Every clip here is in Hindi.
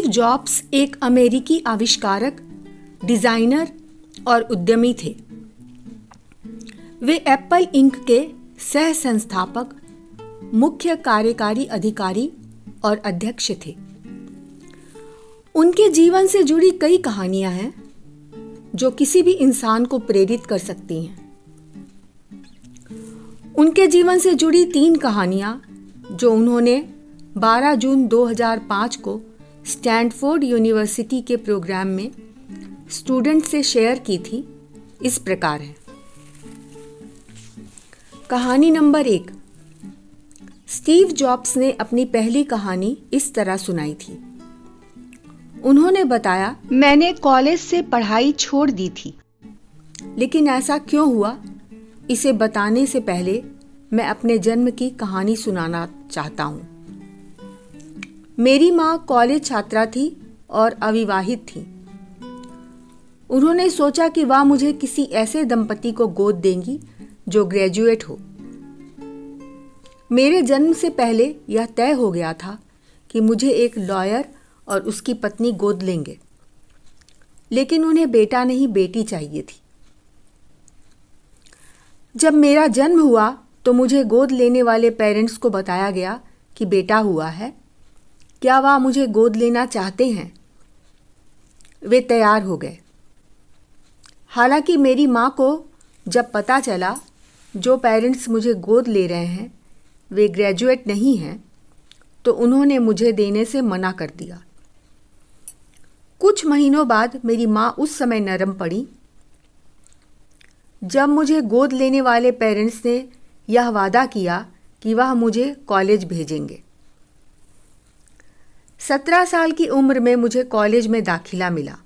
जॉब्स एक अमेरिकी आविष्कारक, डिजाइनर और उद्यमी थे। वे एप्पल इंक के सह संस्थापक, मुख्य कार्यकारी अधिकारी और अध्यक्ष थे। उनके जीवन से जुड़ी कई कहानियां हैं जो किसी भी इंसान को प्रेरित कर सकती हैं। उनके जीवन से जुड़ी 3 कहानियां जो उन्होंने 12 जून 2005 को स्टैनफोर्ड यूनिवर्सिटी के प्रोग्राम में स्टूडेंट से शेयर की थी, इस प्रकार है। कहानी नंबर 1। स्टीव जॉब्स ने अपनी पहली कहानी इस तरह सुनाई थी। उन्होंने बताया, मैंने कॉलेज से पढ़ाई छोड़ दी थी, लेकिन ऐसा क्यों हुआ, इसे बताने से पहले मैं अपने जन्म की कहानी सुनाना चाहता हूँ। मेरी माँ कॉलेज छात्रा थी और अविवाहित थी। उन्होंने सोचा कि वह मुझे किसी ऐसे दंपति को गोद देंगी जो ग्रेजुएट हो। मेरे जन्म से पहले यह तय हो गया था कि मुझे एक लॉयर और उसकी पत्नी गोद लेंगे, लेकिन उन्हें बेटा नहीं बेटी चाहिए थी। जब मेरा जन्म हुआ तो मुझे गोद लेने वाले पेरेंट्स को बताया गया कि बेटा हुआ है, क्या वह मुझे गोद लेना चाहते हैं। वे तैयार हो गए। हालांकि मेरी माँ को जब पता चला जो पेरेंट्स मुझे गोद ले रहे हैं वे ग्रेजुएट नहीं हैं, तो उन्होंने मुझे देने से मना कर दिया। कुछ महीनों बाद मेरी माँ उस समय नरम पड़ी जब मुझे गोद लेने वाले पेरेंट्स ने यह वादा किया कि वह मुझे कॉलेज भेजेंगे। 17 साल की उम्र में मुझे कॉलेज में दाखिला मिला।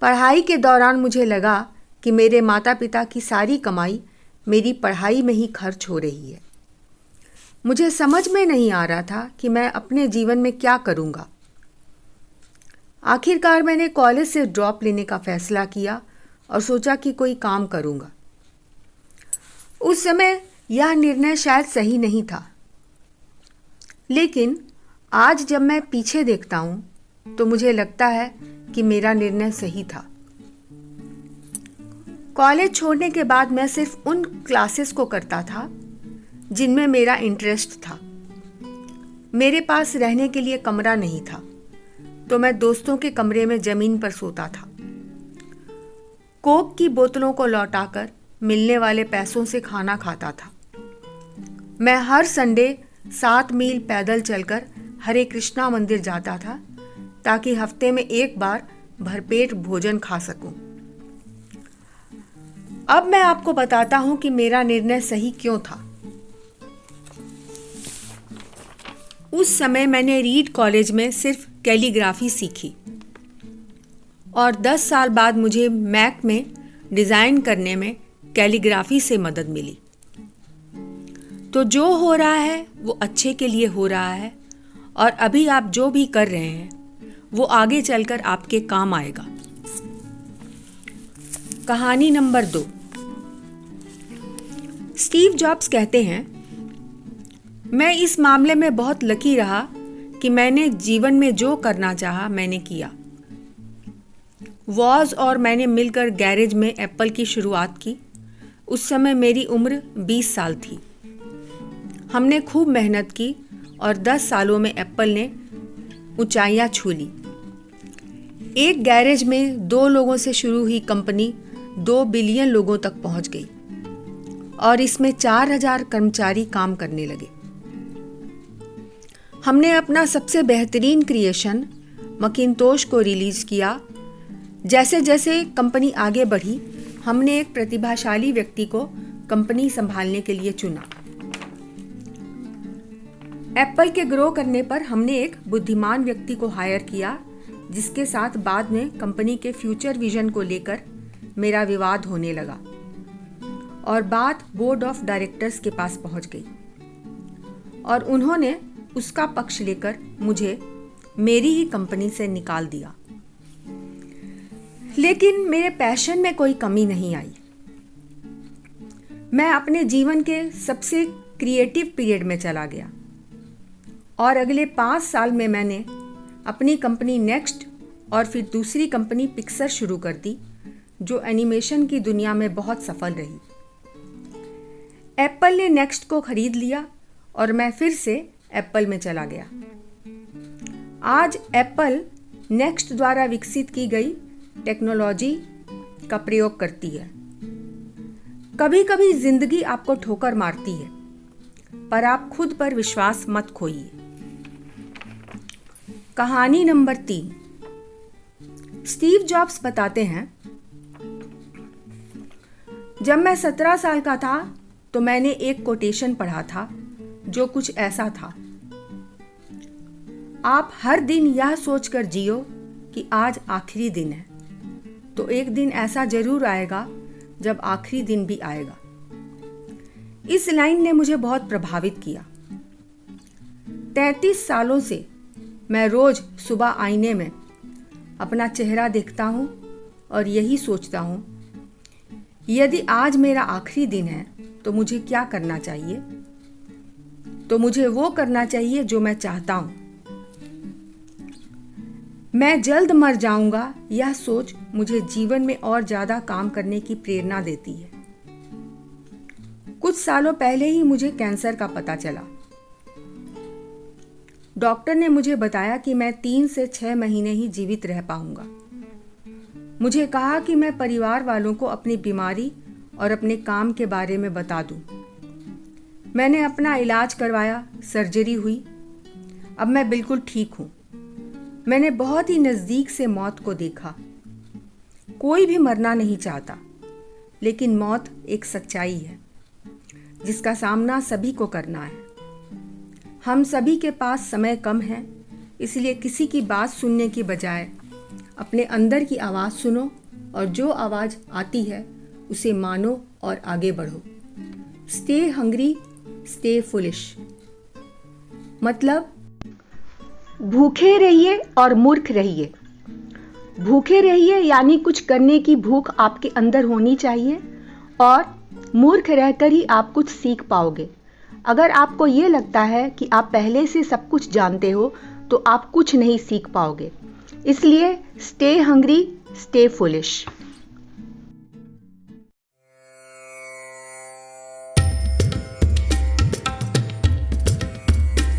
पढ़ाई के दौरान मुझे लगा कि मेरे माता पिता की सारी कमाई मेरी पढ़ाई में ही खर्च हो रही है। मुझे समझ में नहीं आ रहा था कि मैं अपने जीवन में क्या करूँगा। आखिरकार मैंने कॉलेज से ड्रॉप लेने का फैसला किया और सोचा कि कोई काम करूँगा। उस समय यह निर्णय शायद सही नहीं था, लेकिन आज जब मैं पीछे देखता हूँ तो मुझे लगता है कि मेरा निर्णय सही था। कॉलेज छोड़ने के बाद मैं सिर्फ उन क्लासेस को करता था जिनमें मेरा इंटरेस्ट था। मेरे पास रहने के लिए कमरा नहीं था, तो मैं दोस्तों के कमरे में ज़मीन पर सोता था। कोक की बोतलों को लौटाकर मिलने वाले पैसों से खाना खाता था। मैं हर संडे 7 मील पैदल चलकर हरे कृष्णा मंदिर जाता था ताकि हफ्ते में एक बार भरपेट भोजन खा सकूं। अब मैं आपको बताता हूं कि मेरा निर्णय सही क्यों था। उस समय मैंने रीड कॉलेज में सिर्फ कैलीग्राफी सीखी और 10 साल बाद मुझे मैक में डिज़ाइन करने में कैलीग्राफी से मदद मिली। तो जो हो रहा है वो अच्छे के लिए हो रहा है, और अभी आप जो भी कर रहे हैं वो आगे चलकर आपके काम आएगा। कहानी नंबर 2। स्टीव जॉब्स कहते हैं, मैं इस मामले में बहुत लकी रहा कि मैंने जीवन में जो करना चाहा मैंने किया। वॉज और मैंने मिलकर गैरेज में एप्पल की शुरुआत की। उस समय मेरी उम्र 20 साल थी। हमने खूब मेहनत की और 10 सालों में एप्पल ने ऊंचाइयां छू ली। एक गैरेज में 2 लोगों से शुरू हुई कंपनी 2 बिलियन लोगों तक पहुंच गई और इसमें 4000 कर्मचारी काम करने लगे। हमने अपना सबसे बेहतरीन क्रिएशन मैकिन्टोश को रिलीज किया। जैसे जैसे कंपनी आगे बढ़ी, हमने एक प्रतिभाशाली व्यक्ति को कंपनी संभालने के लिए चुना। एप्पल के ग्रो करने पर हमने एक बुद्धिमान व्यक्ति को हायर किया, जिसके साथ बाद में कंपनी के फ्यूचर विजन को लेकर मेरा विवाद होने लगा और बात बोर्ड ऑफ डायरेक्टर्स के पास पहुंच गई और उन्होंने उसका पक्ष लेकर मुझे मेरी ही कंपनी से निकाल दिया। लेकिन मेरे पैशन में कोई कमी नहीं आई। मैं अपने जीवन के सबसे क्रिएटिव पीरियड में चला गया और अगले 5 साल में मैंने अपनी कंपनी नेक्स्ट और फिर दूसरी कंपनी पिक्सर शुरू कर दी, जो एनिमेशन की दुनिया में बहुत सफल रही। एप्पल ने नेक्स्ट को खरीद लिया और मैं फिर से एप्पल में चला गया। आज एप्पल नेक्स्ट द्वारा विकसित की गई टेक्नोलॉजी का प्रयोग करती है। कभी कभी जिंदगी आपको ठोकर मारती है, पर आप खुद पर विश्वास मत खोइए। कहानी नंबर 3। स्टीव जॉब्स बताते हैं, जब मैं 17 साल का था तो मैंने एक कोटेशन पढ़ा था जो कुछ ऐसा था, आप हर दिन यह सोचकर जियो कि आज आखिरी दिन है, तो एक दिन ऐसा जरूर आएगा जब आखिरी दिन भी आएगा। इस लाइन ने मुझे बहुत प्रभावित किया। 33 सालों से मैं रोज सुबह आईने में अपना चेहरा देखता हूँ और यही सोचता हूँ, यदि आज मेरा आखिरी दिन है तो मुझे क्या करना चाहिए? तो मुझे वो करना चाहिए जो मैं चाहता हूँ। मैं जल्द मर जाऊंगा, यह सोच मुझे जीवन में और ज्यादा काम करने की प्रेरणा देती है। कुछ सालों पहले ही मुझे कैंसर का पता चला। डॉक्टर ने मुझे बताया कि मैं 3 से 6 महीने ही जीवित रह पाऊंगा। मुझे कहा कि मैं परिवार वालों को अपनी बीमारी और अपने काम के बारे में बता दूं। मैंने अपना इलाज करवाया, सर्जरी हुई। अब मैं बिल्कुल ठीक हूं। मैंने बहुत ही नज़दीक से मौत को देखा। कोई भी मरना नहीं चाहता, लेकिन मौत एक सच्चाई है जिसका सामना सभी को करना है। हम सभी के पास समय कम है, इसलिए किसी की बात सुनने की बजाय अपने अंदर की आवाज़ सुनो और जो आवाज़ आती है उसे मानो और आगे बढ़ो। Stay hungry, stay foolish. मतलब भूखे रहिए और मूर्ख रहिए। भूखे रहिए यानी कुछ करने की भूख आपके अंदर होनी चाहिए, और मूर्ख रहकर ही आप कुछ सीख पाओगे। अगर आपको ये लगता है कि आप पहले से सब कुछ जानते हो तो आप कुछ नहीं सीख पाओगे। इसलिए स्टे हंग्री, स्टे फुलिश।